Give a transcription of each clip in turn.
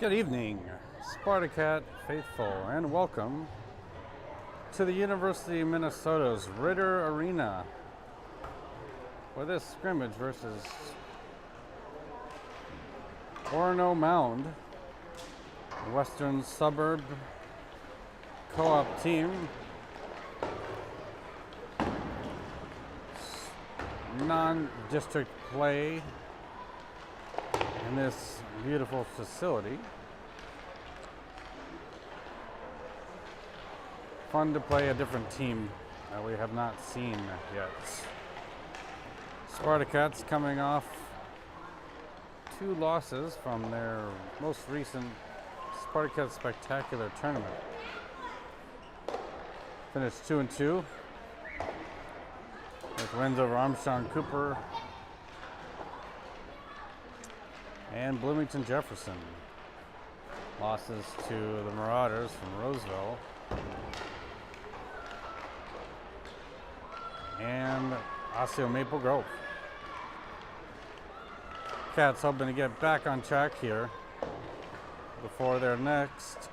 Good evening, Spartacat faithful, and welcome to the University of Minnesota's Ritter Arena for this scrimmage versus Orono Mound, the Western Suburb co-op team. Non-district play in this beautiful facility. Fun to play a different team that we have not seen yet. Spartacats coming off 2 losses from their most recent Spartacats Spectacular tournament. Finished 2-2 with wins over Armstrong Cooper and Bloomington Jefferson. Losses to the Marauders from Roseville and Osseo Maple Grove. Cats hoping to get back on track here before their next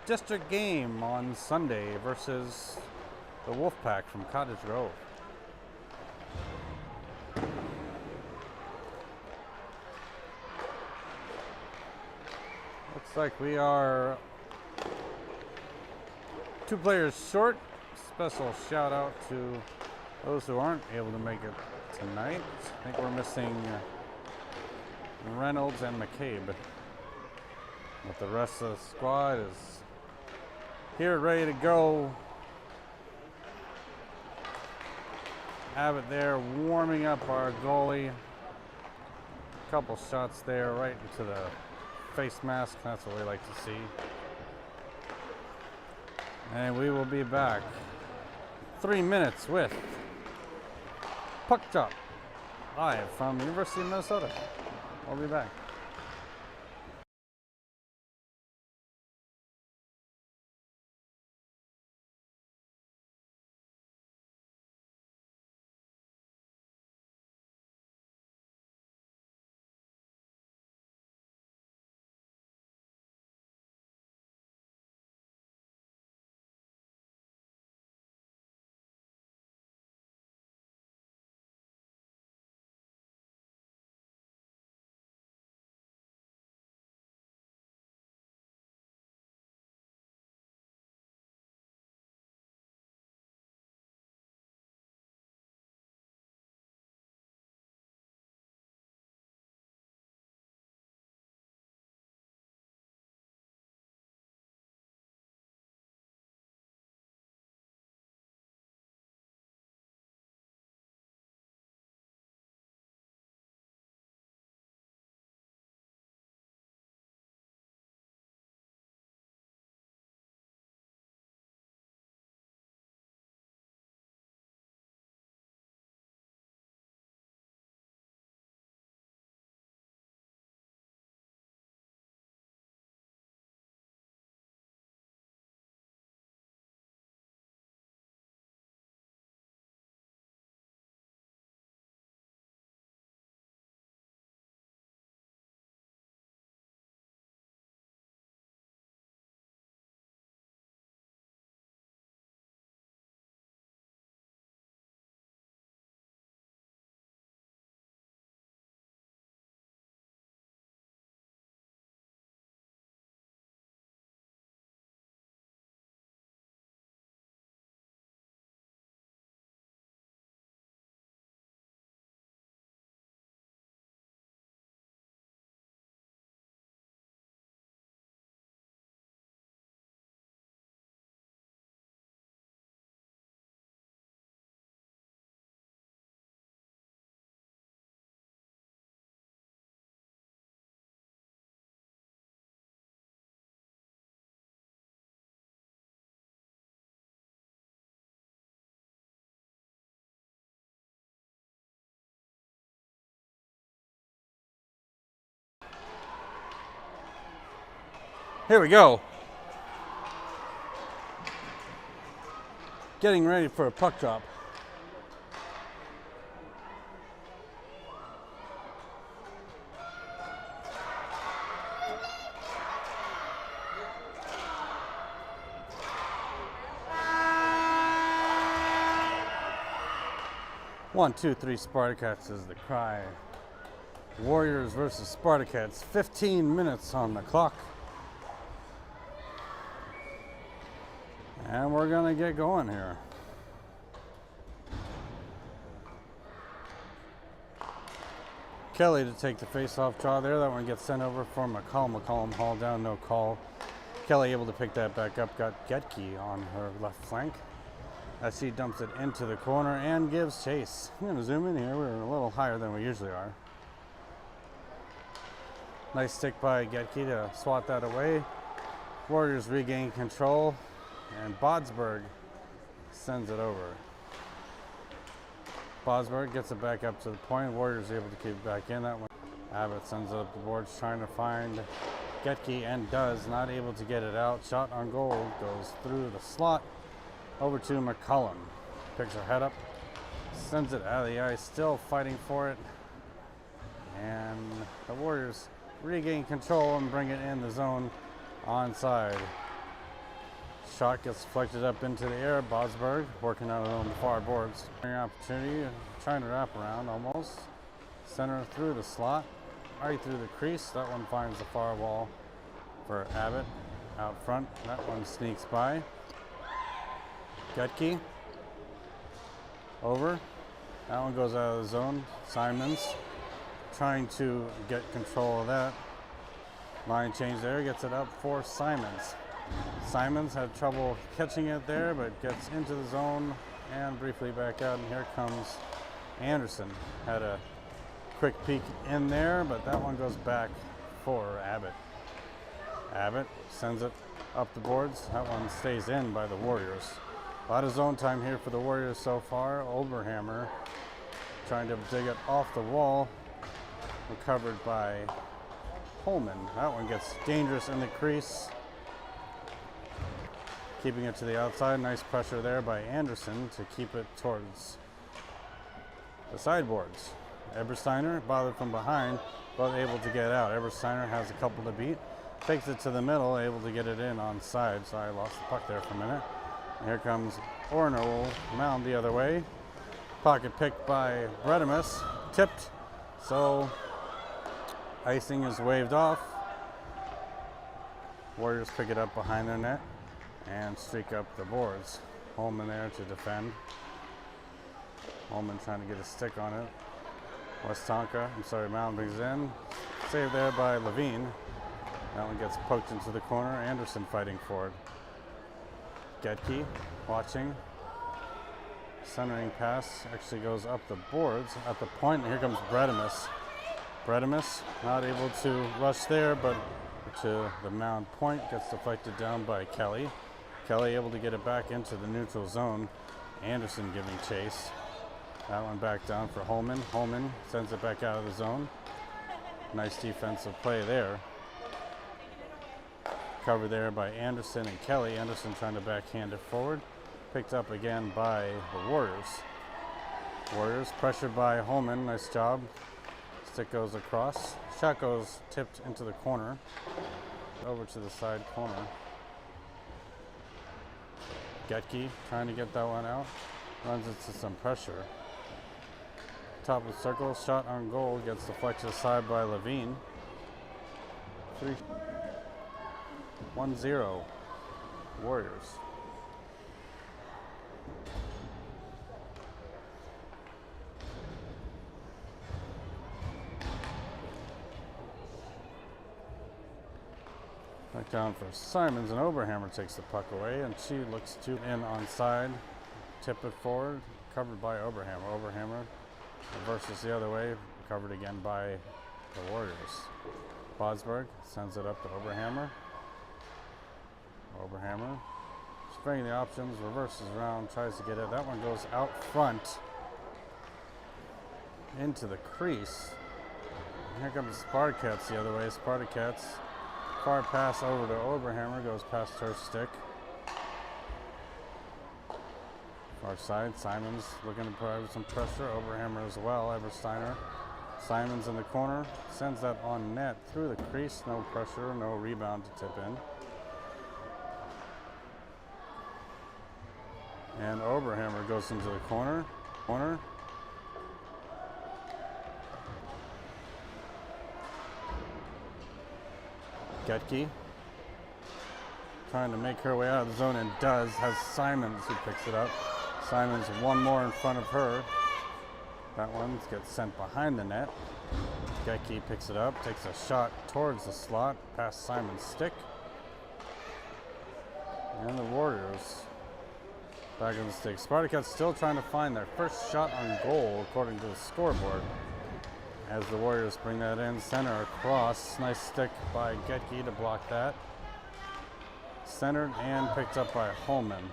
district game on Sunday versus the Wolfpack from Cottage Grove. Looks like we are 2 players short. Special shout out to those who aren't able to make it tonight. I think we're missing Reynolds and McCabe. But the rest of the squad is here ready to go. Abbott there warming up our goalie. A couple shots there right into the face mask. That's what we like to see. And we will be back 3 minutes with Puck Drop live from the University of Minnesota. We'll be back. Here we go. Getting ready for a puck drop. 1, 2, 3 Spartacats is the cry. Warriors versus Spartacats, 15 minutes on the clock. And we're gonna get going here. Kelly to take the face-off draw there. That one gets sent over for McCollum. McCollum hauled down, no call. Kelly able to pick that back up. Got Getke on her left flank as she dumps it into the corner and gives chase. I'm gonna zoom in here. We're a little higher than we usually are. Nice stick by Getke to swat that away. Warriors regain control, and Bodsberg sends it over. Bodsberg gets it back up to the point. Warriors able to keep it back in. That one. Abbott sends it up the boards, trying to find Getke, and does. Not able to get it out. Shot on goal goes through the slot over to McCollum. Picks her head up, sends it out of the ice, still fighting for it. And the Warriors regain control and bring it in the zone onside. Shot gets deflected up into the air. Bodsberg working out on the far boards. Opportunity, trying to wrap around almost. Center through the slot, right through the crease. That one finds the far wall for Abbott out front. That one sneaks by. Getke over. That one goes out of the zone. Simons trying to get control of that. Line change there, gets it up for Simons. Simons had trouble catching it there, but gets into the zone and briefly back out. And here comes Anderson. Had a quick peek in there, but that one goes back for Abbott. Abbott sends it up the boards. That one stays in by the Warriors. A lot of zone time here for the Warriors so far. Oberhammer trying to dig it off the wall. Recovered by Holman. That one gets dangerous in the crease. Keeping it to the outside. Nice pressure there by Anderson to keep it towards the sideboards. Ebersteiner bothered from behind, but able to get out. Ebersteiner has a couple to beat. Takes it to the middle, able to get it in on side. Sorry, I lost the puck there for a minute. And here comes Orono. Mound the other way. Pocket picked by Bredimus. Tipped. So icing is waved off. Warriors pick it up behind their net and streak up the boards. Holman there to defend. Holman trying to get a stick on it. Mound brings it in. Saved there by Levine. That one gets poked into the corner. Anderson fighting for it. Getke watching. Centering pass actually goes up the boards at the point. And here comes Bredimus. Bredimus not able to rush there, but to the Mound point. Gets deflected down by Kelly. Kelly able to get it back into the neutral zone. Anderson giving chase. That one back down for Holman. Holman sends it back out of the zone. Nice defensive play there. Covered there by Anderson and Kelly. Anderson trying to backhand it forward. Picked up again by the Warriors. Warriors pressured by Holman. Nice job. Stick goes across. Shot goes tipped into the corner. Over to the side corner. Getke trying to get that one out. Runs into some pressure. Top of the circle. Shot on goal. Gets deflected aside by Levine. 1-0 Warriors. Back down for Simons, and Oberhammer takes the puck away, and she looks to in on side. Tip it forward, covered by Oberhammer. Oberhammer reverses the other way, covered again by the Warriors. Bodsberg sends it up to Oberhammer. Oberhammer, spraying the options, reverses around, tries to get it. That one goes out front into the crease. And here comes Spartacats the other way. Spartacats, far pass over to Oberhammer, goes past her stick. Far side, Simons looking to provide some pressure. Oberhammer as well. Ebersteiner. Simons in the corner, sends that on net through the crease. No pressure, no rebound to tip in. And Oberhammer goes into the corner. Getke trying to make her way out of the zone, and does. Has Simons who picks it up. Simons one more in front of her. That one gets sent behind the net. Getke picks it up, takes a shot towards the slot, past Simon's stick. And the Warriors back on the stick. Spartacats still trying to find their first shot on goal according to the scoreboard. As the Warriors bring that in, center across. Nice stick by Getke to block that. Centered and picked up by Holman.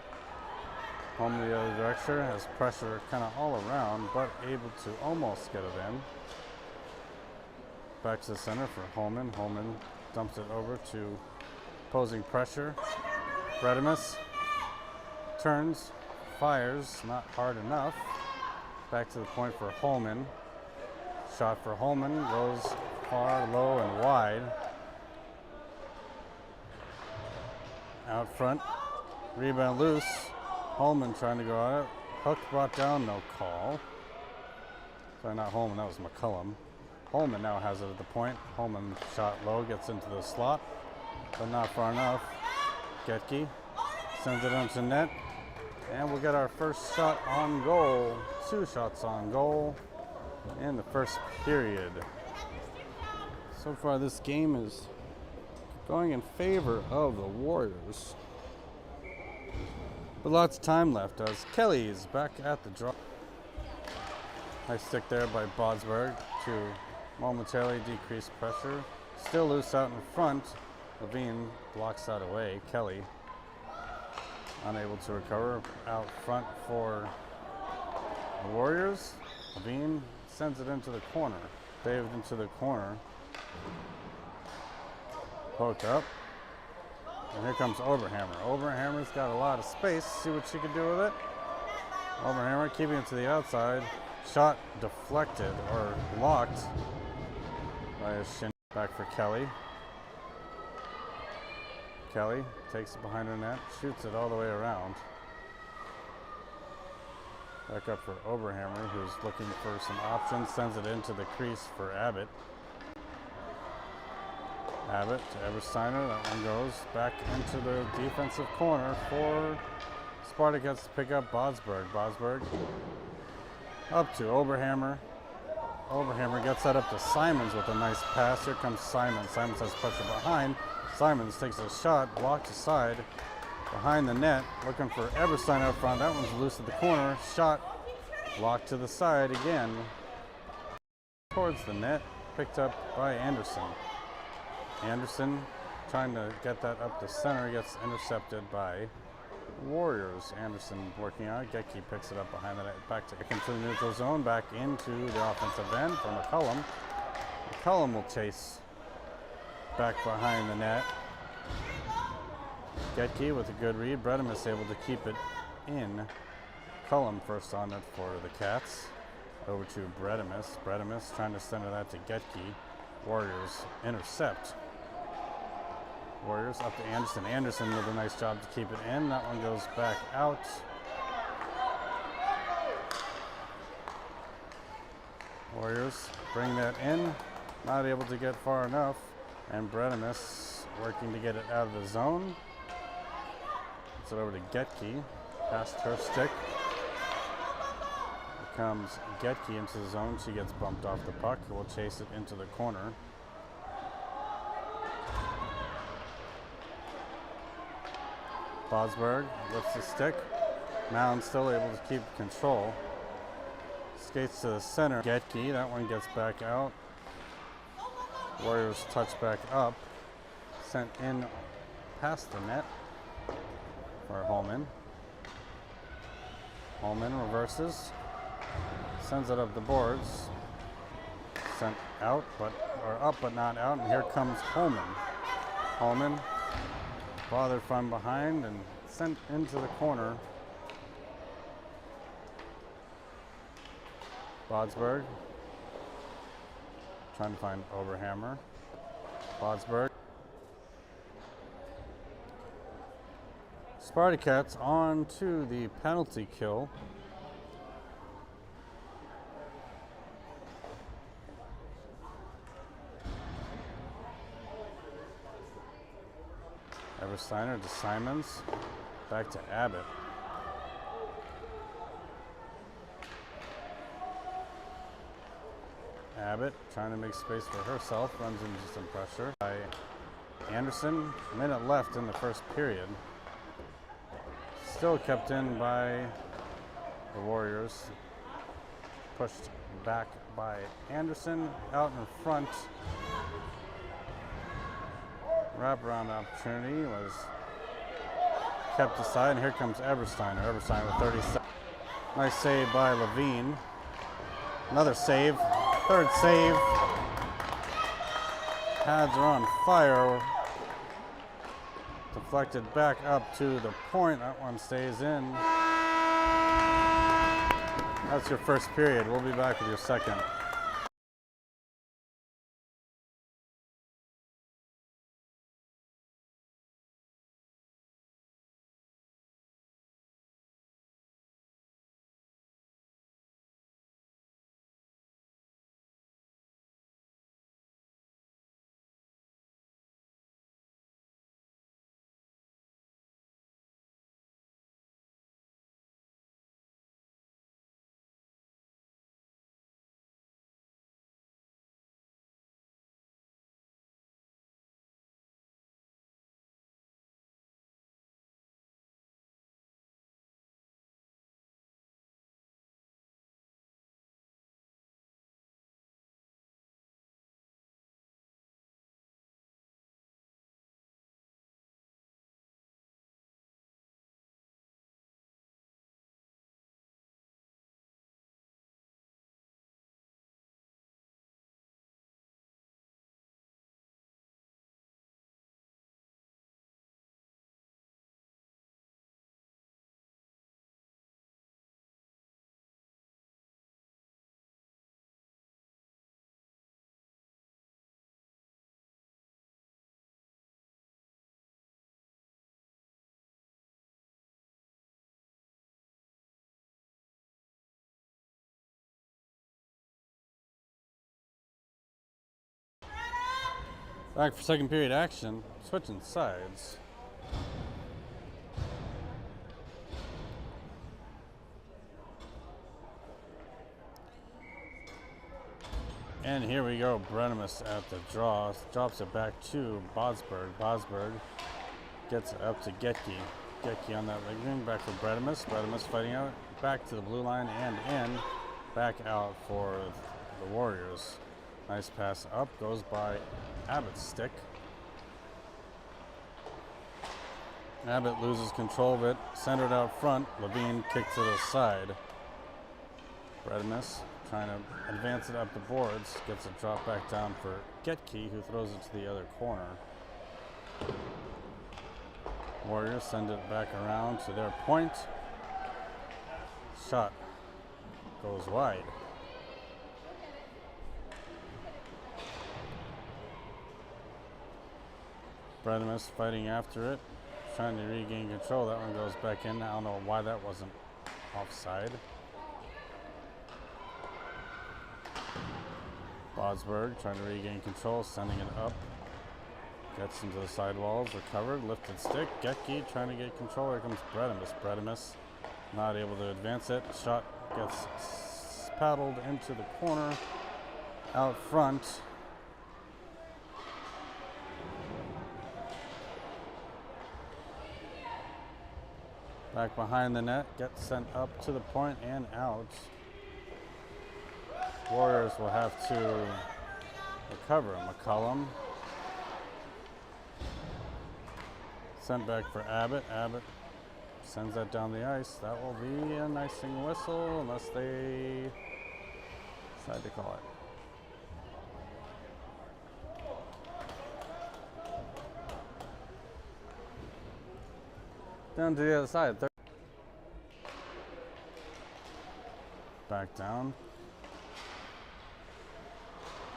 Holman the other direction, has pressure kind of all around, but able to almost get it in. Back to the center for Holman. Holman dumps it over to opposing pressure. Bredimus turns, fires, not hard enough. Back to the point for Holman. Shot for Holman, goes far, low, and wide. Out front, rebound loose. Holman trying to go at it. Hook brought down, no call. Sorry, not Holman, that was McCullum. Holman now has it at the point. Holman shot low, gets into the slot, but not far enough. Getke sends it onto net, and we'll get our first shot on goal. 2 shots on goal in the first period. So far this game is going in favor of the Warriors. But lots of time left as Kelly is back at the draw. Nice stick there by Bodsberg to momentarily decrease pressure. Still loose out in front. Levine blocks that away. Kelly unable to recover out front for the Warriors. Levine sends it into the corner. Saved into the corner. Poked up. And here comes Oberhammer. Oberhammer's got a lot of space. See what she can do with it. Oberhammer keeping it to the outside. Shot deflected or blocked by a shin. Back for Kelly. Kelly takes it behind her net, shoots it all the way around. Back up for Oberhammer, who's looking for some options. Sends it into the crease for Abbott. Abbott to Ebersteiner. That one goes back into the defensive corner for Spartacats to pick up Bodsberg. Bodsberg up to Oberhammer. Oberhammer gets that up to Simons with a nice pass. Here comes Simons. Simons has pressure behind. Simons takes a shot, blocked aside behind the net. Looking for Eberstein up front. That one's loose at the corner. Shot blocked to the side again. Towards the net. Picked up by Anderson. Anderson trying to get that up the center, gets intercepted by Warriors. Anderson working out. Getke picks it up behind the net, back into the neutral zone, back into the offensive end for McCullum. McCullum will chase back behind the net. Getke with a good read. Bredimus able to keep it in. McCullum first on it for the Cats. Over to Bredimus. Bredimus trying to center that to Getke. Warriors intercept. Warriors up to Anderson. Anderson with a nice job to keep it in. That one goes back out. Warriors bring that in. Not able to get far enough. And Bredimus working to get it out of the zone. Gets it over to Getke. Past her stick. Here comes Getke into the zone. She gets bumped off the puck. We'll chase it into the corner. Bodsberg lifts the stick. Mound still able to keep control. Skates to the center. Getke, that one gets back out. Warriors touch back up. Sent in past the net for Holman. Holman reverses. Sends it up the boards. Sent out, or up but not out. And here comes Holman. Holman bothered from behind and sent into the corner. Bodsberg trying to find Oberhammer. Bodsberg. Spartacats on to the penalty kill. Ebersteiner to Simons. Back to Abbott. Abbott trying to make space for herself, runs into some pressure by Anderson. A minute left in the first period. Still kept in by the Warriors. Pushed back by Anderson. Out in front. Wraparound opportunity was kept aside, and here comes Ebersteiner. Ebersteiner with 30 seconds. Nice save by Levine. Another save. Third save. Pads are on fire. Deflected back up to the point. That one stays in. That's your first period. We'll be back with your second. Back for second period action, switching sides. And here we go, Brenemus at the draw, drops it back to Bosberg. Bosberg gets it up to Getke. Getke on that leg wing, back for Brenemus. Brenemus fighting out, back to the blue line and in, back out for the Warriors. Nice pass up, goes by Abbott's stick. Abbott loses control of it, centered out front. Levine kicked to the side. Brenemus trying to advance it up the boards, gets a drop back down for Getke, who throws it to the other corner. Warriors send it back around to their point. Shot goes wide. Brenemus fighting after it, trying to regain control. That one goes back in. I don't know why that wasn't offside. Bosberg trying to regain control, sending it up. Gets into the sidewalls, recovered, lifted stick. Getke trying to get control. Here comes Brenemus. Brenemus not able to advance it. Shot gets paddled into the corner. Out front. Back behind the net, gets sent up to the point and out. Warriors will have to recover. McCullum sent back for Abbott. Abbott sends that down the ice. That will be an icing whistle unless they decide to call it. Down to the other side. Back down.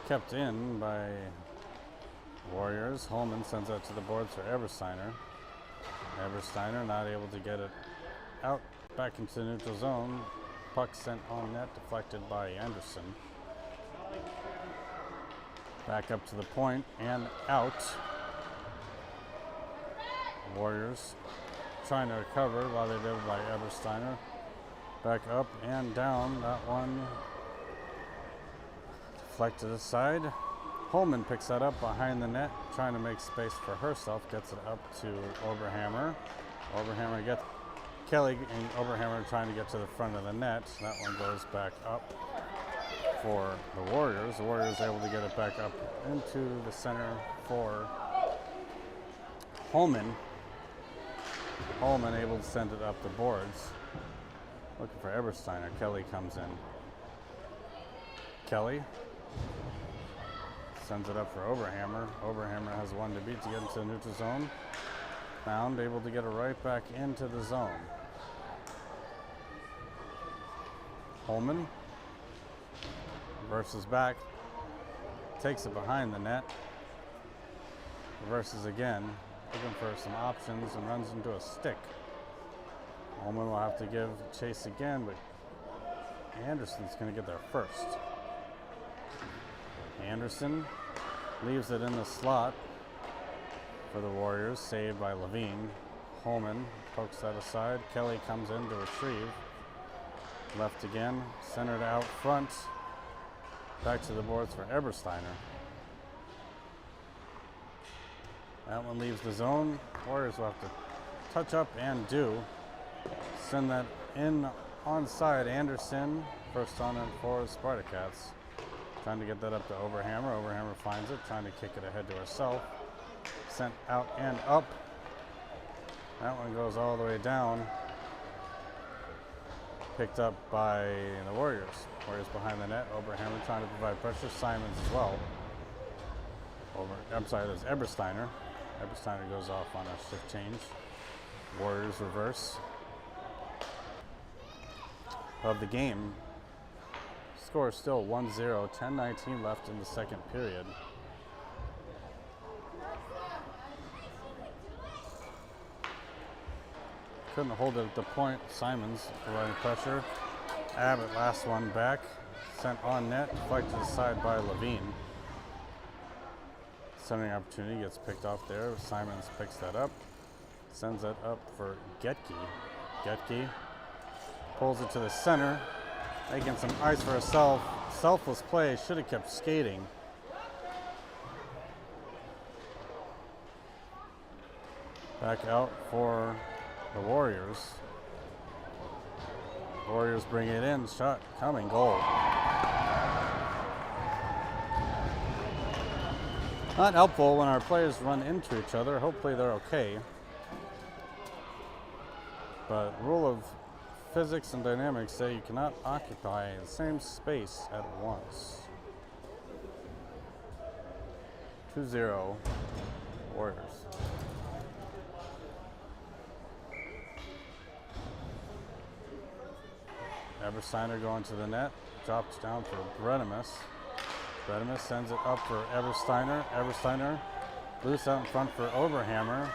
Kept in by Warriors. Holman sends that to the boards for Ebersteiner. Ebersteiner not able to get it out back into the neutral zone. Puck sent on net, deflected by Anderson. Back up to the point and out. Warriors trying to recover while they did by Ebersteiner. Back up and down. That one deflected aside. Holman picks that up behind the net, trying to make space for herself. Gets it up to Oberhammer. Oberhammer gets Kelly and Oberhammer trying to get to the front of the net. That one goes back up for the Warriors. The Warriors able to get it back up into the center for Holman. Holman able to send it up the boards. Looking for Ebersteiner. Kelly comes in. Kelly sends it up for Oberhammer. Oberhammer has one to beat to get into the neutral zone. Mound able to get it right back into the zone. Holman reverses back, takes it behind the net, reverses again, looking for some options and runs into a stick. Holman will have to give chase again, but Anderson's going to get there first. Anderson leaves it in the slot for the Warriors, saved by Levine. Holman pokes that aside. Kelly comes in to retrieve. Left again, centered out front. Back to the boards for Ebersteiner. That one leaves the zone. Warriors will have to touch up and do. Send that in onside. Anderson, first on and for Spartacats. Trying to get that up to Oberhammer. Oberhammer finds it, trying to kick it ahead to herself. Sent out and up. That one goes all the way down. Picked up by the Warriors. Warriors behind the net. Oberhammer trying to provide pressure. Simons as well. I'm sorry, there's Ebersteiner. Ebersteiner goes off on a shift change. Warriors reverse. Of the game. Score is still 1-0, 10:19 left in the second period. Couldn't hold it at the point. Simons providing pressure. Abbott last one back. Sent on net, deflected aside by Levine. Centering opportunity gets picked off there. Simons picks that up. Sends it up for Getke. Getke pulls it to the center. Making some ice for herself. Selfless play. Should have kept skating. Back out for the Warriors. Warriors bring it in. Shot coming. Goal. Not helpful when our players run into each other. Hopefully they're okay. But rule of physics and dynamics say you cannot occupy the same space at once. 2-0 Warriors. Ebersteiner going to the net. Drops down for Bredemus. Bredemus sends it up for Ebersteiner. Ebersteiner loose out in front for Oberhammer.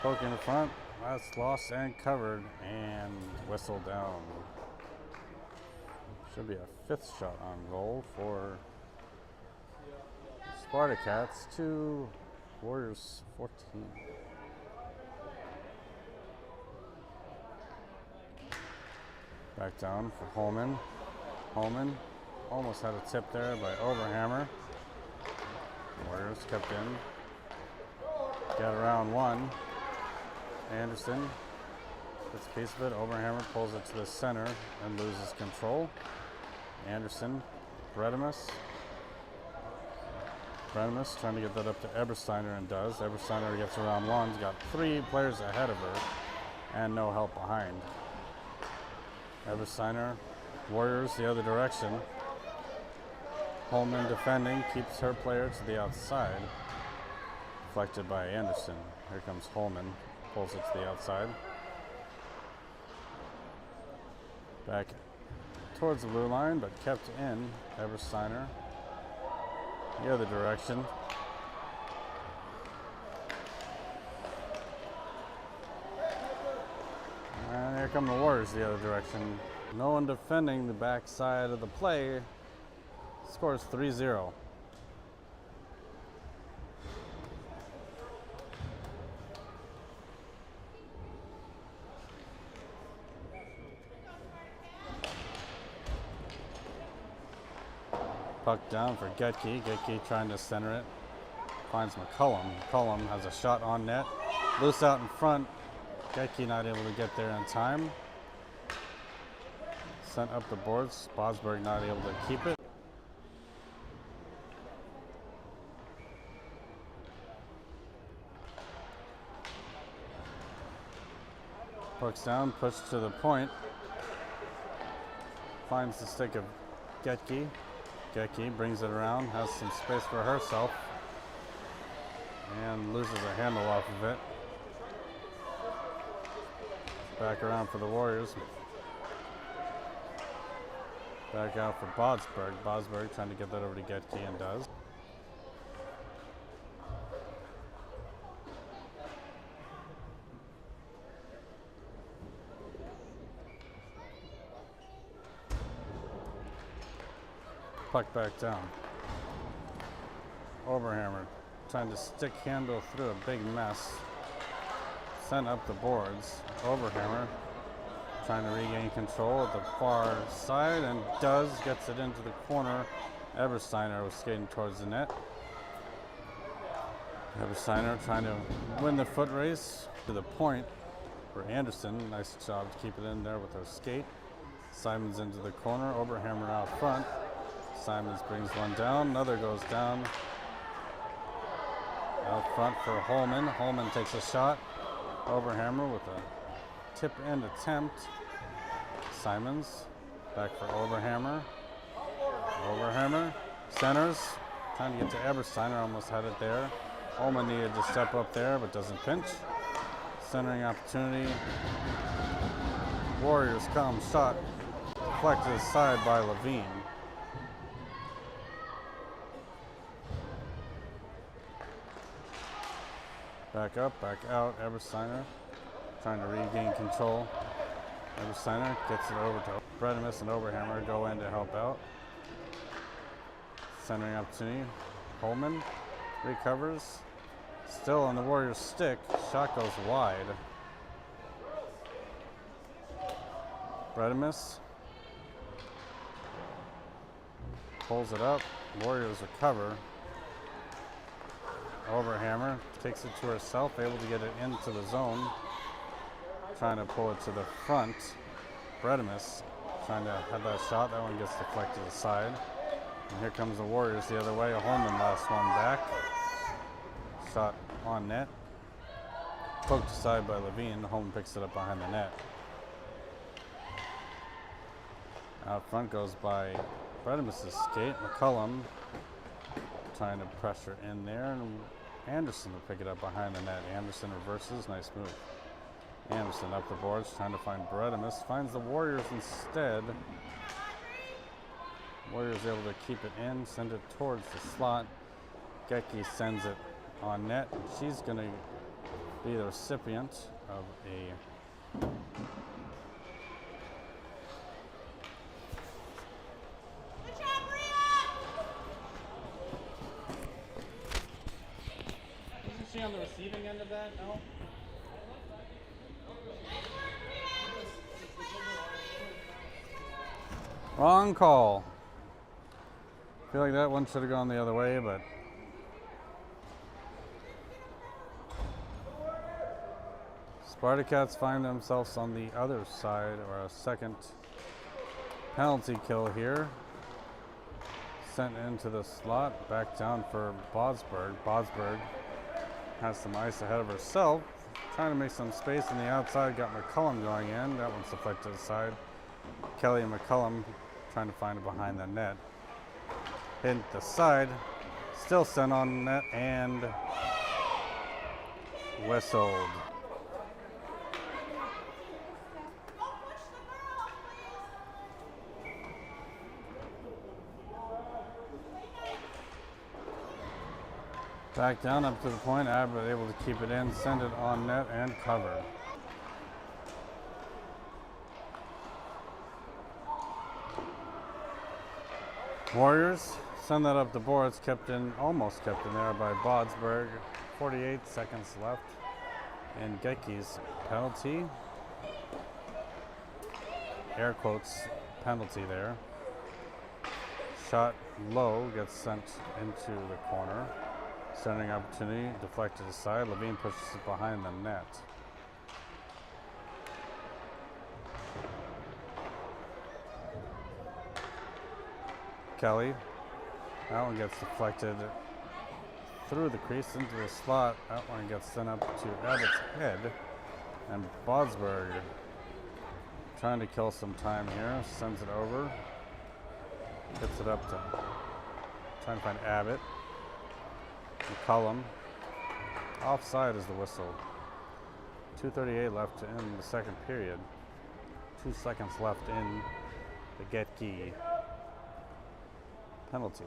Poking in front. That's lost and covered and whistled down. Should be a fifth shot on goal for Spartacats 2, Warriors 14. Back down for Holman. Holman almost had a tip there by Oberhammer. Warriors kept in. Got around one. Anderson gets a piece of it. Oberhammer pulls it to the center and loses control. Anderson, Bredemus. Bredemus trying to get that up to Ebersteiner and does. Ebersteiner gets around one. He's got three players ahead of her and no help behind. Ebersteiner, Warriors the other direction. Holman defending, keeps her player to the outside. Deflected by Anderson. Here comes Holman. Pulls it to the outside. Back towards the blue line, but kept in. Ebersteiner the other direction. And here come the Warriors the other direction. No one defending the backside of the play. Scores 3-0. Puck down for Getke. Getke trying to center it. Finds McCullum. McCullum has a shot on net. Loose out in front. Getke not able to get there in time. Sent up the boards. Bosberg not able to keep it. Puck's down, pushed to the point. Finds the stick of Getke. Getke brings it around, has some space for herself, and loses a handle off of it. Back around for the Warriors. Back out for Bosberg. Bosberg trying to get that over to Getke and does. Puck back down. Overhammer trying to stick handle through a big mess. Sent up the boards. Overhammer trying to regain control at the far side and does, gets it into the corner. Ebersteiner was skating towards the net. Ebersteiner trying to win the foot race to the point for Anderson. Nice job to keep it in there with her skate. Simons into the corner. Overhammer out front. Simons brings one down, another goes down. Out front for Holman. Holman takes a shot. Overhammer with a tip end attempt. Simons back for Overhammer. Overhammer centers. Trying to get to Ebersteiner, almost had it there. Holman needed to step up there but doesn't pinch. Centering opportunity. Warriors come, shot deflected aside by Levine. Back up, back out. Ebersteiner trying to regain control. Ebersteiner gets it over to Bredimus and Overhammer go in to help out. Centering opportunity. Holman recovers. Still on the Warriors' stick. Shot goes wide. Bredimus pulls it up. Warriors recover. Overhammer takes it to herself, able to get it into the zone. Trying to pull it to the front. Bredimus trying to have that shot. That one gets deflected aside. And here comes the Warriors the other way. Holman last one back. Shot on net. Poked aside by Levine. Holman picks it up behind the net. Out front goes by Bredimus' skate. McCullum trying to pressure in there, and Anderson will pick it up behind the net. Anderson reverses, nice move. Anderson up the boards, trying to find Bredimus. Finds the Warriors instead. Warriors able to keep it in, send it towards the slot. Getke sends it on net. She's going to be the recipient of a on the receiving end of that? No? Wrong call. I feel like that one should have gone the other way, but Spartacats find themselves on the other side, or a second penalty kill here. Sent into the slot, back down for Bosberg. Bosberg has some ice ahead of herself, trying to make some space on the outside. Got McCullum going in. That one's deflected aside. Kelly and McCullum trying to find it behind the net. Hit the side, still sent on net and whistled. Back down up to the point. Abbott able to keep it in, send it on net and cover. Warriors send that up the boards, kept in, almost kept in there by Bosberg. 48 seconds left. And Getke's penalty. Air quotes penalty there. shot low, gets sent into the corner. Centering opportunity, deflected aside. Levine pushes it behind the net. Kelly, that one gets deflected through the crease into the slot. That one gets sent up to Abbott's head. And Bodsberg, trying to kill some time here, sends it over. Gets it up to, trying to find Abbott. McCullum. Offside is the whistle. 2:38 left in the second period. 2 seconds left in the Getke penalty.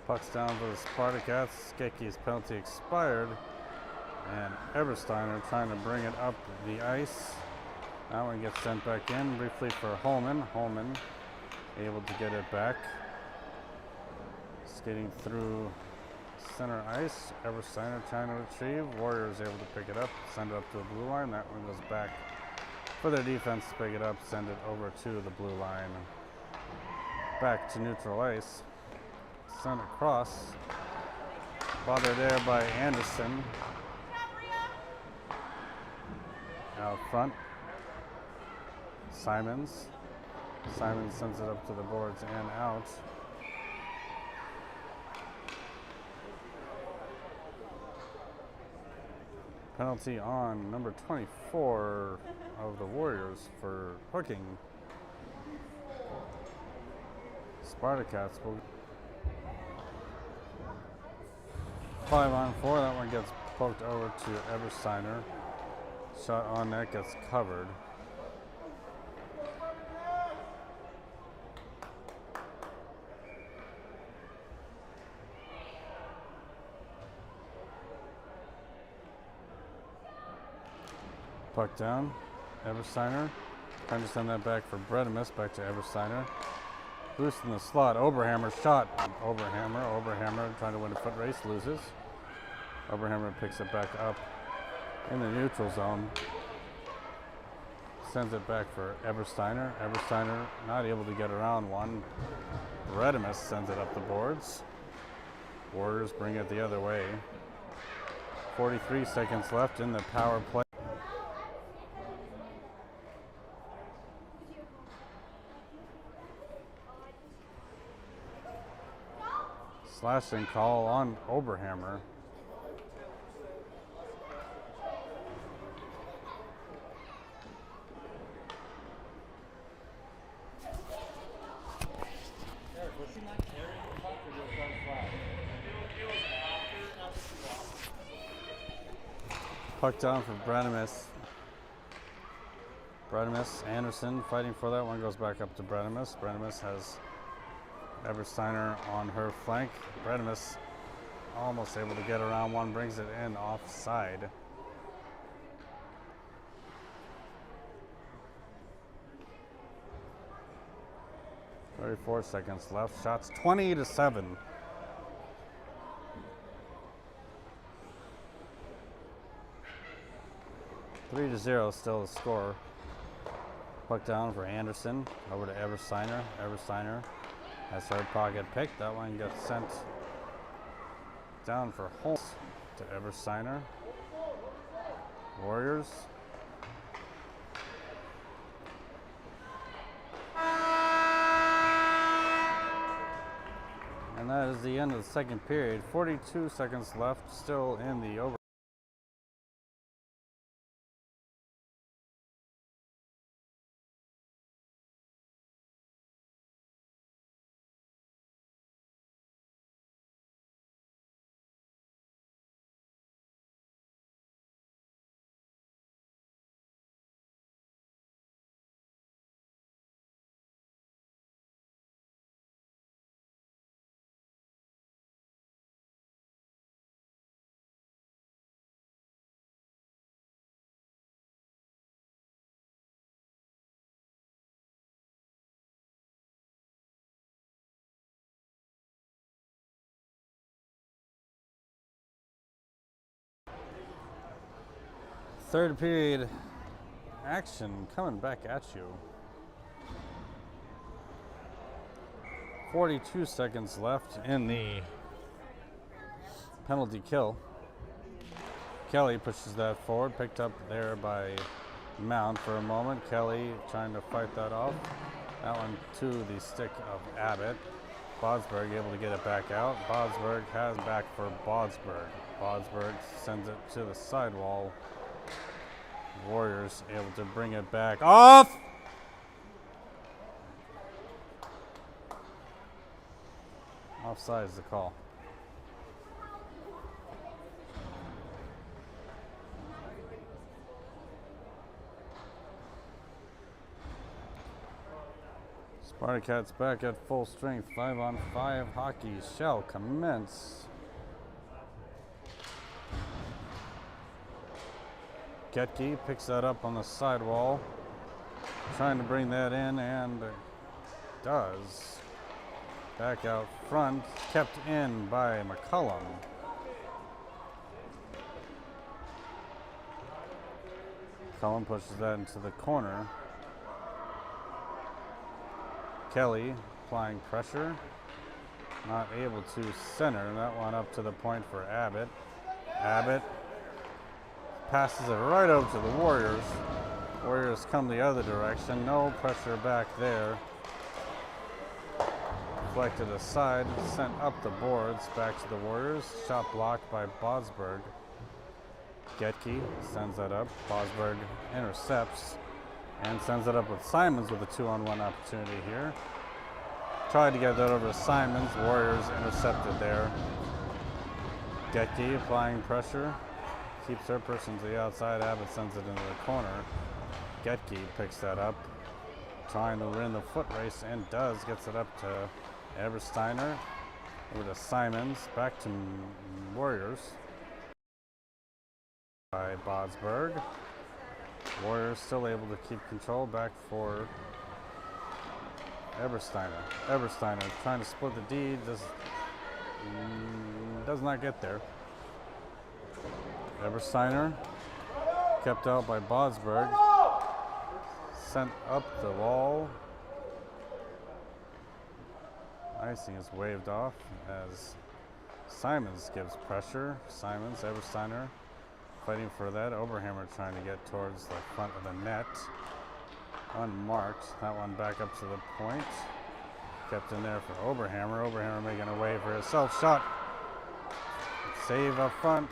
Puck's down for the Spartacats. Getke's penalty expired. And Ebersteiner trying to bring it up the ice. That one gets sent back in briefly for Holman. Holman able to get it back. Skating through center ice. Ebersteiner trying to retrieve. Warriors able to pick it up, send it up to the blue line. That one goes back for their defense to pick it up, send it over to the blue line. Back to neutral ice. Sent across. Bothered there by Anderson. Out front. Simons. Simons sends it up to the boards and out. Penalty on number 24 of the Warriors for hooking. Spartacats will 5-on-4. That one gets poked over to Ebersteiner. Shot on net gets covered. Puck down. Ebersteiner. Trying to send that back for Bredemus. Back to Ebersteiner. Boost in the slot. Oberhammer shot. Oberhammer trying to win a foot race. Loses. Oberhammer picks it back up in the neutral zone. Sends it back for Ebersteiner. Ebersteiner not able to get around one. Bredemus sends it up the boards. Warriors bring it the other way. 43 seconds left in the power play. Slashing call on Oberhammer. Puck down for Bredemus. Bredemus, Anderson fighting for that one, goes back up to Bredemus. Bredemus has Ebersteiner on her flank. Bredemus almost able to get around one, brings it in offside. "34 seconds left. Shots 20-7. Three to 0 still the score. Puck down for Anderson. Over to Ebersteiner. Ebersteiner has her pocket picked. That one gets sent down for Holmes to Ebersteiner. Warriors. And that is the end of the second period. 42 seconds left, still in the over. Third period action coming back at you. 42 seconds left in the penalty kill. Kelly pushes that forward, picked up there by Mound for a moment. Kelly trying to fight that off. That one to the stick of Abbott. Bodsberg able to get it back out. Bodsberg has back for Bodsberg. Bodsberg sends it to the sidewall. Warriors able to bring it back off. Offside is the call. Spartacats back at full strength. 5-on-5 hockey shall commence. Getke picks that up on the sidewall, trying to bring that in, and does. Back out front, kept in by McCullum. McCullum pushes that into the corner. Kelly applying pressure, not able to center that one up to the point for Abbott. Abbott passes it right over to the Warriors. Warriors come the other direction, no pressure back there. Deflected aside, sent up the boards, back to the Warriors. Shot blocked by Bodsberg. Getke sends that up. Bodsberg intercepts and sends it up with Simons with a 2-on-1 opportunity here. Tried to get that over to Simons. Warriors intercepted there. Getke applying pressure. Keeps her person to the outside. Abbott sends it into the corner. Getke picks that up. Trying to win the foot race and does. Gets it up to Ebersteiner. Over to Simons. Back to Warriors. By Bodsberg. Warriors still able to keep control. Back for Ebersteiner. Ebersteiner trying to split the D. Does not get there. Ebersteiner kept out by Bodsberg. Sent up the wall. Icing is waved off as Simons gives pressure. Simons, Ebersteiner fighting for that. Oberhammer trying to get towards the front of the net. Unmarked. That one back up to the point. Kept in there for Oberhammer. Oberhammer making a way for herself. Shot. Save up front.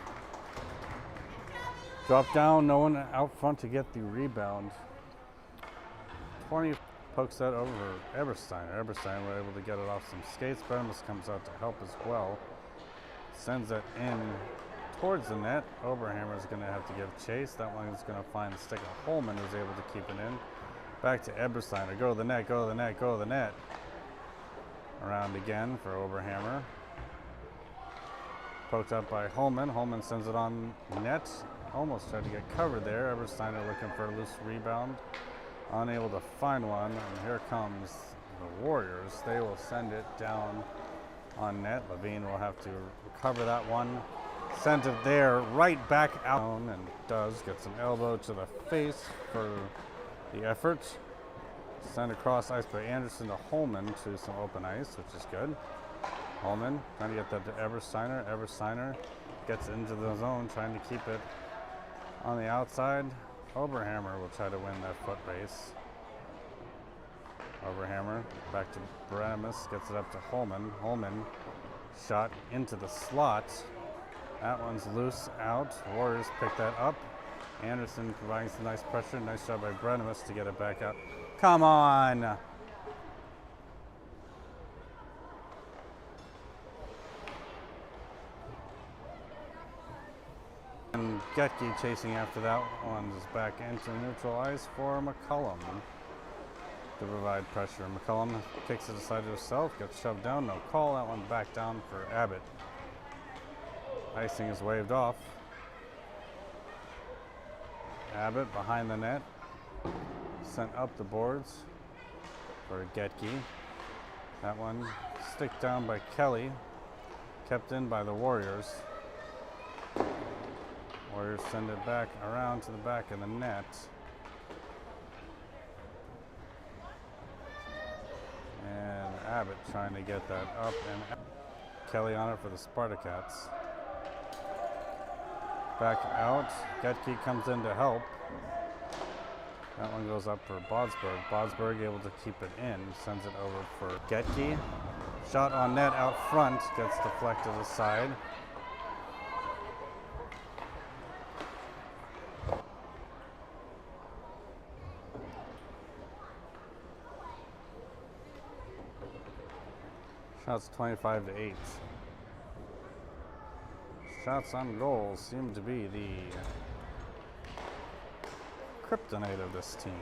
Drop down. No one out front to get the rebound. 20 pokes that over Ebersteiner. Ebersteiner were able to get it off some skates. Bremus comes out to help as well. Sends it in towards the net. Oberhammer is going to have to give chase. That one is going to find the stick of Holman, who's able to keep it in. Back to Ebersteiner. Go to the net, go to the net, go to the net. Around again for Oberhammer. Poked up by Holman. Holman sends it on net. Almost tried to get covered there. Ebersteiner looking for a loose rebound. Unable to find one. And here comes the Warriors. They will send it down on net. Levine will have to recover that one. Sent it there, right back out, and does get some elbow to the face for the effort. Sent across ice by Anderson to Holman to some open ice, which is good. Holman trying to get that to Ebersteiner. Ebersteiner gets into the zone, trying to keep it on the outside. Oberhammer will try to win that foot race. Oberhammer back to Bremus, gets it up to Holman. Holman shot into the slot. That one's loose out. Warriors pick that up. Anderson providing some nice pressure. Nice job by Bremus to get it back out. Come on! And Getke chasing after that one is back into neutral ice for McCullum to provide pressure. McCullum kicks it aside to herself, gets shoved down, no call. That one back down for Abbott. Icing is waved off. Abbott behind the net. Sent up the boards for Getke. That one stick down by Kelly. Kept in by the Warriors. Warriors send it back around to the back of the net. And Abbott trying to get that up, and Kelly on it for the Spartacats. Back out. Getke comes in to help. That one goes up for Bodsberg. Bodsberg able to keep it in. Sends it over for Getke. Shot on net out front. Gets deflected aside. Shots 25-8. Shots on goal seem to be the kryptonite of this team.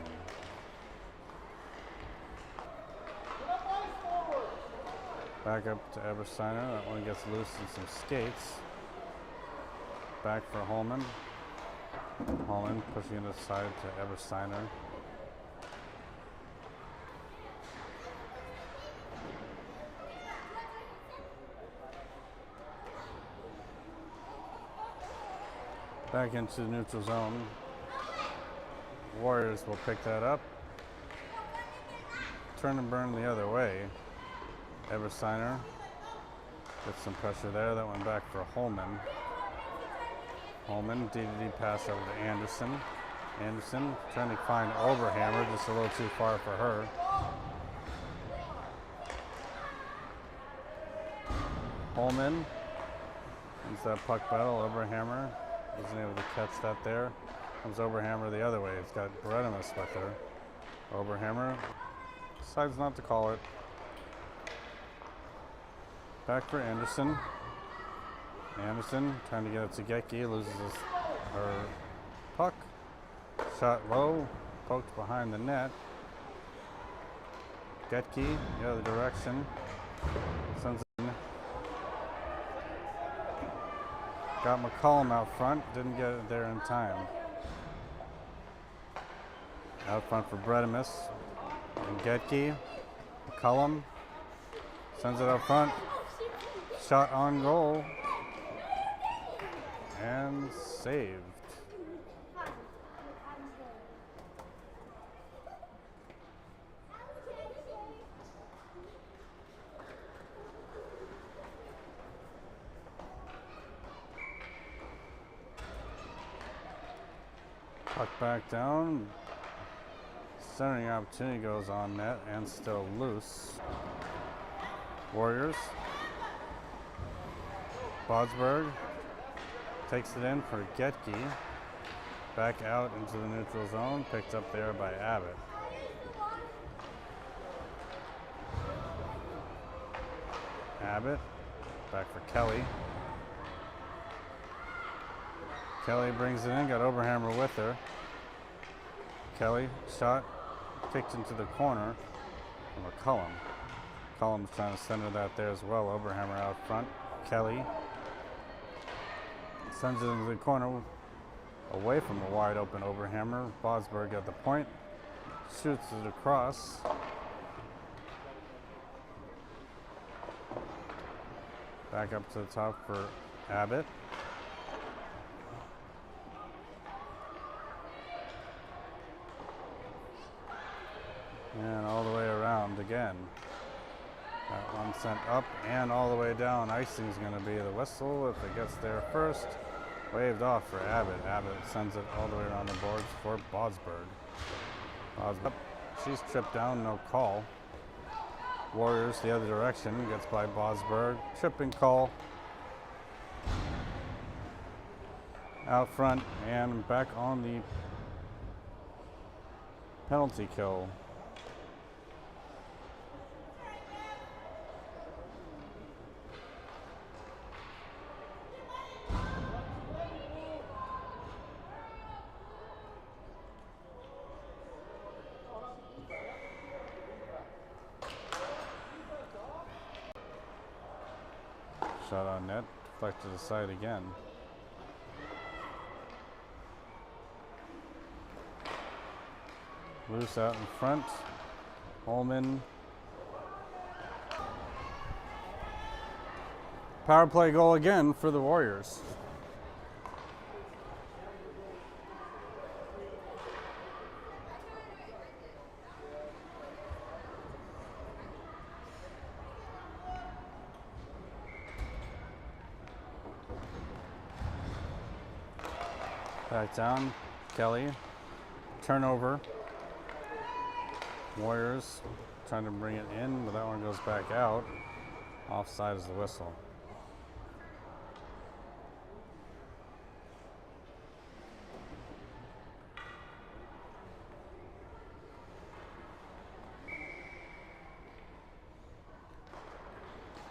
Back up to Ebersteiner. That one gets loose in some skates. Back for Holman. Holman pushing it aside to Ebersteiner. Back into the neutral zone. Warriors will pick that up. Turn and burn the other way. Ebersteiner gets some pressure there. That went back for Holman. Holman, DDD pass over to Anderson. Anderson trying to find Oberhammer, just a little too far for her. Holman wins that puck battle. Oberhammer wasn't able to catch that there. Comes Oberhammer the other way. It's got Berenimus with her. Oberhammer decides not to call it. Back for Anderson. Anderson trying to get it to Getke, loses her puck. Shot low, poked behind the net. Getke, the other direction. Sends it in. Got McCollum out front, didn't get it there in time. Out front for Berenimus. And Getke, McCollum sends it up front. Shot on goal. And saved. Puck back down. Centering opportunity goes on net and still loose. Warriors. Bodsberg takes it in for Getke. Back out into the neutral zone. Picked up there by Abbott. Abbott. Back for Kelly. Kelly brings it in. Got Oberhammer with her. Kelly shot. Kicked into the corner from McCollum. McCollum's trying to center that there as well. Oberhammer out front. Kelly sends it into the corner away from a wide open Oberhammer. Bodsberg at the point. Shoots it across. Back up to the top for Abbott. And all the way around again. That one sent up and all the way down. Icing's going to be the whistle if it gets there first. Waved off for Abbott. Abbott sends it all the way around the boards for Bodsberg. Bodsberg. She's tripped down, no call. Warriors the other direction. Gets by Bodsberg. Tripping call. Out front and back on the penalty kill. Shot on net, deflected aside again. Loose out in front. Holman. Power play goal again for the Warriors. Back down, Kelly. Turnover. Warriors trying to bring it in, but that one goes back out. Offside is the whistle.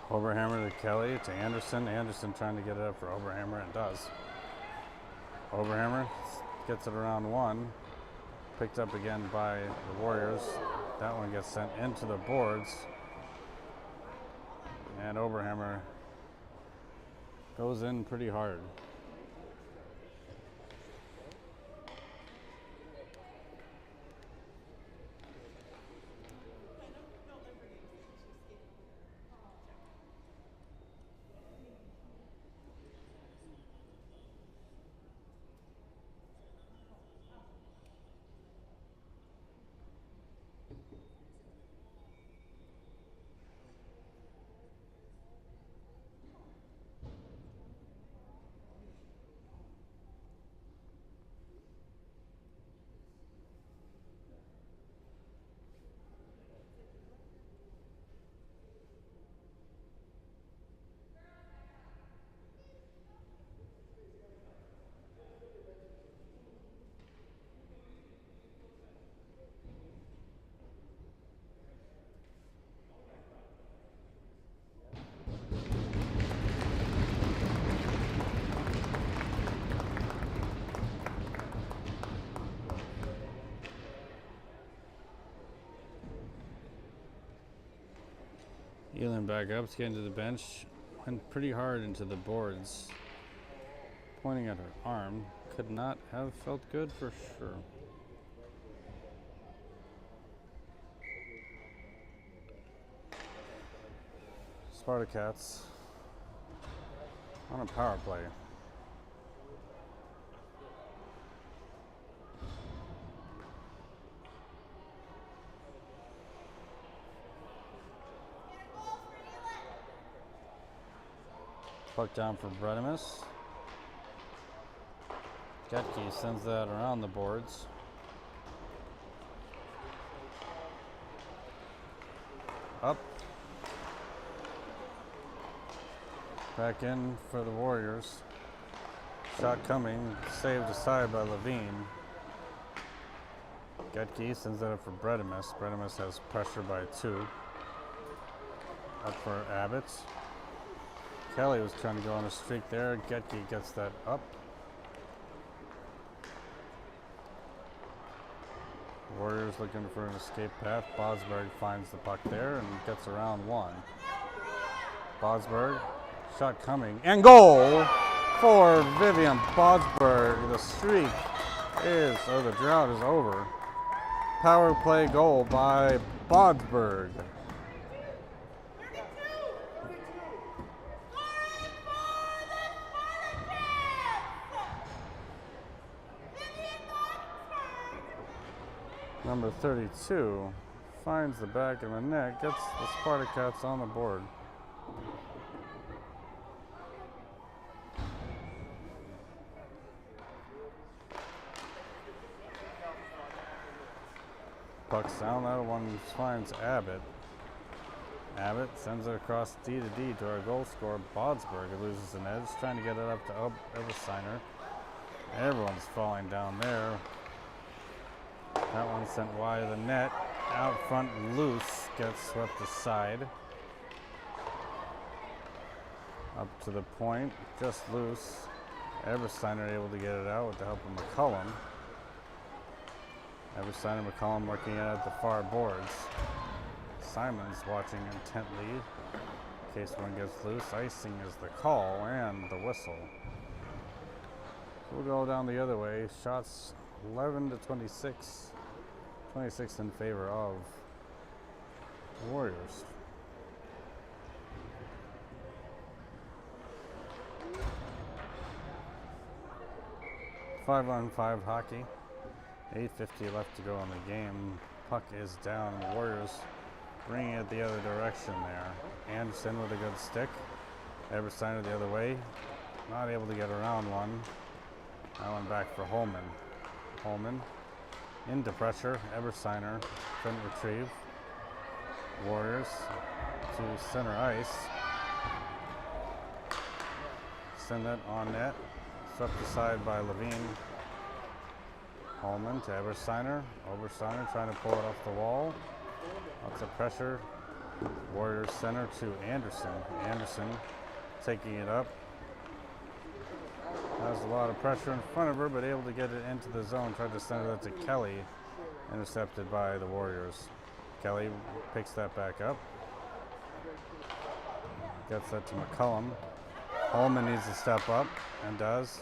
Overhammer to Kelly, to Anderson. Anderson trying to get it up for Overhammer, and does. Overhammer gets it around one. Picked up again by the Warriors. That one gets sent into the boards. And Overhammer goes in pretty hard. Elin back up to get into the bench. Went pretty hard into the boards. Pointing at her arm. Could not have felt good for sure. Spartacats on a power play. Puck down for Bredimus. Getke sends that around the boards. Up. Back in for the Warriors. Shot coming, saved aside by Levine. Getke sends that up for Bredimus. Bredimus has pressure by 2. Up for Abbott. Kelly was trying to go on a streak there. Getke gets that up. Warriors looking for an escape path. Bosberg finds the puck there and gets around one. Bosberg, shot coming, and goal for Vivian Bosberg. The streak is, or the drought is over. Power play goal by Bosberg. Number 32 finds the back of the net, gets the Spartacats on the board. Puck's down, that one finds Abbott. Abbott sends it across D to D to our goal scorer, Bodsberg. Loses an edge, trying to get it up to Eversteiner. Everyone's falling down there. That one sent wide of the net. Out front, loose, gets swept aside. Up to the point, just loose. Eversteiner able to get it out with the help of McCullum. Eversteiner, McCullum working it at the far boards. Simon's watching intently in case one gets loose. Icing is the call and the whistle. We'll go down the other way. Shots 11 to 26. 26 in favor of the Warriors. Five-on-five hockey. 8:50 left to go in the game. Puck is down. Warriors bringing it the other direction there. Anderson with a good stick. Eversteiner the other way. Not able to get around one. That one back for Holman. Holman into pressure. Ebersteiner couldn't retrieve. Warriors to center ice. Send it on net. Swept aside by Levine. Holman to Ebersteiner. Ebersteiner trying to pull it off the wall. Lots of pressure. Warriors center to Anderson. Anderson taking it up. Has a lot of pressure in front of her, but able to get it into the zone. Tried to send it to Kelly. Intercepted by the Warriors. Kelly picks that back up. Gets that to McCullum. Holman needs to step up and does.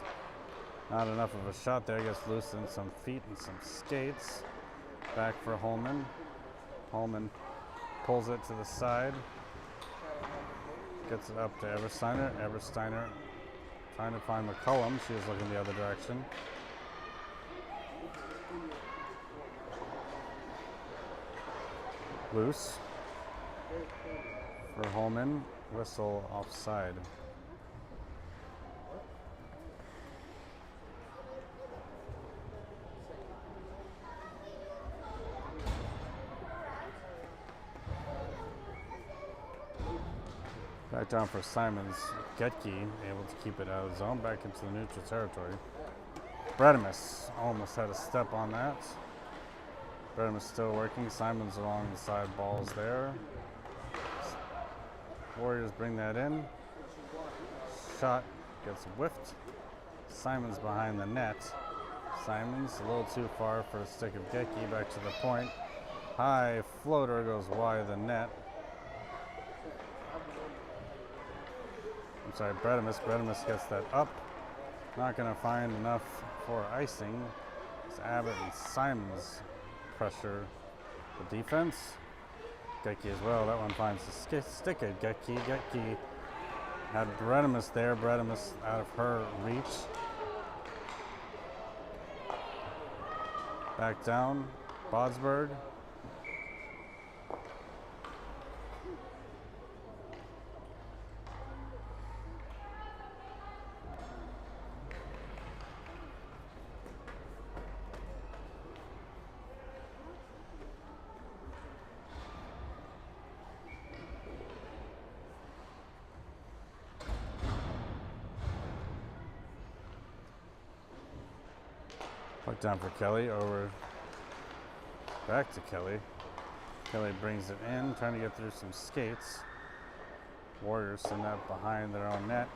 Not enough of a shot there. Gets loose in some feet and some skates. Back for Holman. Holman pulls it to the side. Gets it up to Ebersteiner. Ebersteiner trying to find McCullum. She was looking the other direction. Loose for Holman. Whistle offside. Back down for Simons. Getke able to keep it out of the zone. Back into the neutral territory. Bredimus almost had a step on that. Bredimus still working. Simons along the side balls there. Warriors bring that in. Shot gets whiffed. Simons behind the net. Simons a little too far for the stick of Getke. Back to the point. High floater goes wide of the net. I'm sorry, Bredimus. Bredimus gets that up. Not going to find enough for icing. It's Abbott and Simons pressure the defense. Getke as well. That one finds the stick at Getke. Getke had Bredimus there. Bredimus out of her reach. Back down. Bodsberg. Puck down for Kelly, over back to Kelly. Kelly brings it in, trying to get through some skates. Warriors send that behind their own net.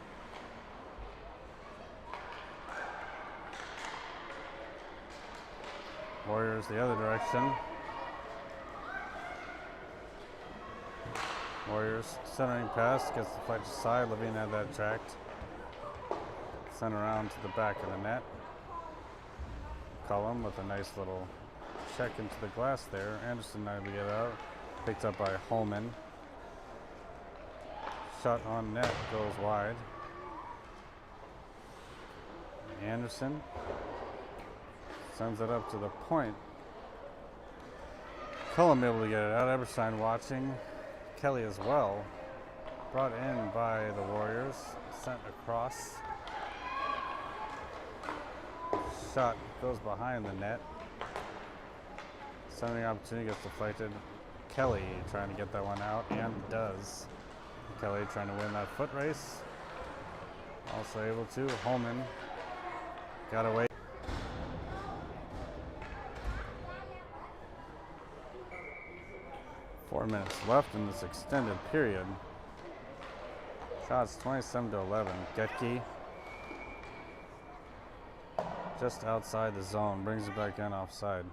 Warriors the other direction. Warriors centering pass, gets the flight to side. Levine had that tracked. Sent around to the back of the net. McCullum with a nice little check into the glass there. Anderson not able to get out. Picked up by Holman. Shot on net goes wide. Anderson sends it up to the point. McCullum able to get it out. Eberstein watching. Kelly as well. Brought in by the Warriors. Sent across. Shot goes behind the net. Sending opportunity gets deflected. Kelly trying to get that one out and does. Kelly trying to win that foot race. Also able to. Holman got away. Four minutes left in this extended period. Shots 27-11. Getke just outside the zone, brings it back in offside.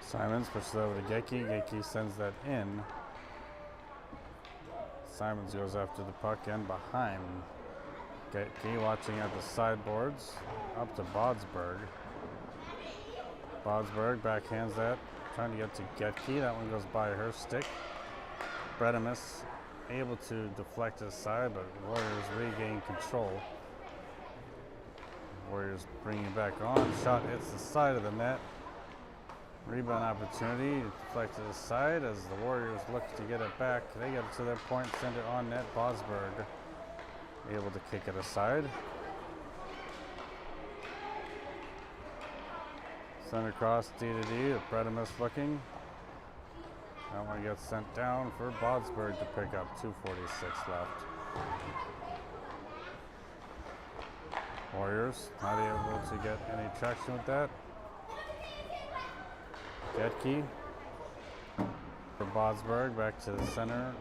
Simons pushes over to Getke. Getke sends that in. Simons goes after the puck and behind. Getke watching at the sideboards. Up to Bodsberg. Bodsberg backhands that, trying to get to Getke. That one goes by her stick. Bredimus able to deflect it aside, but Warriors regain control. Warriors bringing it back on. Shot hits the side of the net. Rebound opportunity, deflected to the side as the Warriors look to get it back. They get it to their point, send it on net. Bosberg able to kick it aside. Send across D to D, the Pretimus looking. That one gets sent down for Bosberg to pick up. 2:46 left. Warriors not able to get any traction with that. Getke for Bosberg, back to the center.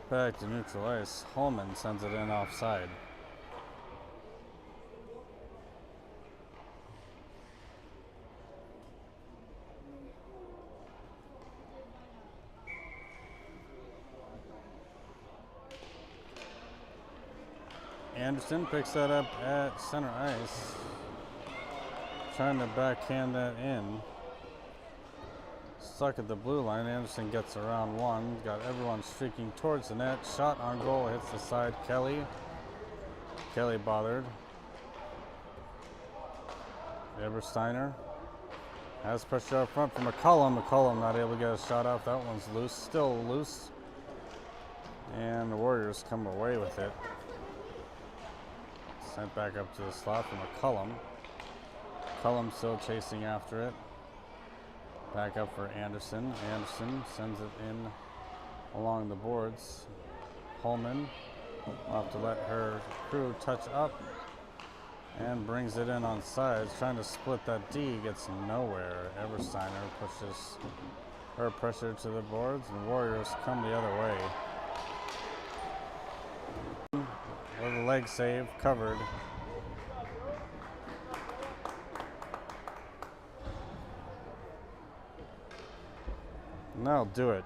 Back to neutral ice. Holman sends it in offside. Anderson picks that up at center ice. Trying to backhand that in. Stuck at the blue line. Anderson gets around one. Got everyone streaking towards the net. Shot on goal. Hits the side. Kelly bothered. Ebersteiner has pressure up front from McCollum. McCollum not able to get a shot off. That one's loose. Still loose. And the Warriors come away with it. Sent back up to the slot from McCollum. McCollum still chasing after it. Back up for Anderson. Anderson sends it in along the boards. Holman will have to let her crew touch up and brings it in on sides. Trying to split that D, gets nowhere. Ebersteiner pushes her pressure to the boards, and Warriors come the other way. With a leg save, covered. And that'll do it.